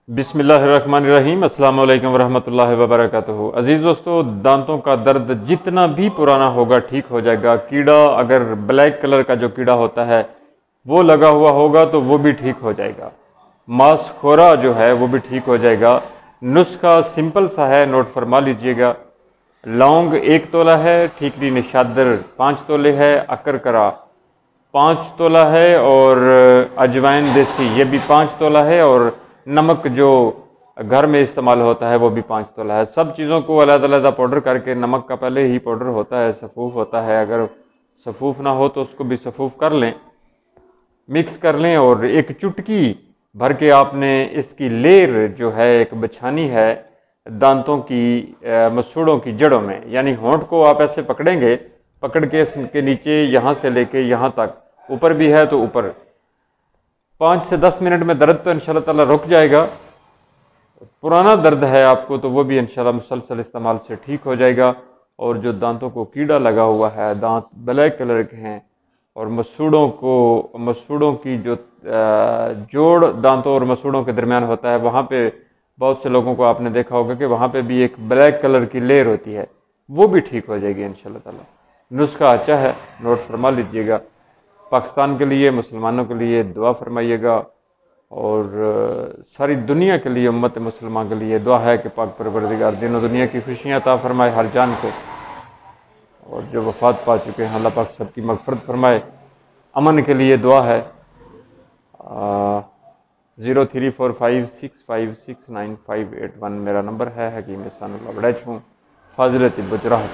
बिस्मिल्लाहिर्रहमानिर्रहीम। अस्सलाम वालेकुम वरहमतुल्लाहि वबरकातुहू। अजीज़ दोस्तों, दांतों का दर्द जितना भी पुराना होगा ठीक हो जाएगा। कीड़ा अगर ब्लैक कलर का जो कीड़ा होता है वो लगा हुआ होगा तो वो भी ठीक हो जाएगा। मांसखोरा जो है वो भी ठीक हो जाएगा। नुस्खा सिंपल सा है, नोट फरमा लीजिएगा। लौंग 1 तोला है, ठीकरी निशादर 5 तोले है, अकरकरा 5 तोला है और अजवाइन देसी ये भी 5 तोला है, और नमक जो घर में इस्तेमाल होता है वो भी 5 तोला है। सब चीज़ों को अलग-अलग पाउडर करके, नमक का पहले ही पाउडर होता है, सफ़ूफ होता है, अगर सफ़ूफ ना हो तो उसको भी सफ़ूफ कर लें, मिक्स कर लें, और एक चुटकी भर के आपने इसकी लेयर जो है एक बिछानी है दांतों की मसूड़ों की जड़ों में। यानी होंठ को आप ऐसे पकड़ेंगे, पकड़ के इसके नीचे यहाँ से लेके यहाँ तक, ऊपर भी है तो ऊपर। 5 से 10 मिनट में दर्द तो इंशाल्लाह ताला रुक जाएगा। पुराना दर्द है आपको तो वो भी इंशाल्लाह मुसलसल इस्तेमाल से ठीक हो जाएगा। और जो दांतों को कीड़ा लगा हुआ है, दांत ब्लैक कलर के हैं, और मसूड़ों की जो जोड़ दांतों और मसूड़ों के दरमियान होता है, वहाँ पे बहुत से लोगों को आपने देखा होगा कि वहाँ पे भी एक ब्लैक कलर की लेयर होती है, वो भी ठीक हो जाएगी इंशाल्लाह ताला। नुस्खा अच्छा है, नोट फरमा लीजिएगा। पाकिस्तान के लिए, मुसलमानों के लिए दुआ फरमाइएगा, और सारी दुनिया के लिए, उम्मत मुसलमान के लिए दुआ है कि पाक परवरदिगार दीन और दुनिया की खुशियाँ अता फरमाए हर जान को, और जो वफ़ात पा चुके हैं अल्लाह पाक सबकी मग़फ़िरत फरमाए। अमन के लिए दुआ है। 0345656951 मेरा नंबर है। हकीम एहसानुल्लाह बड़ैच हूँ, फाजिल तिब्बत राहत।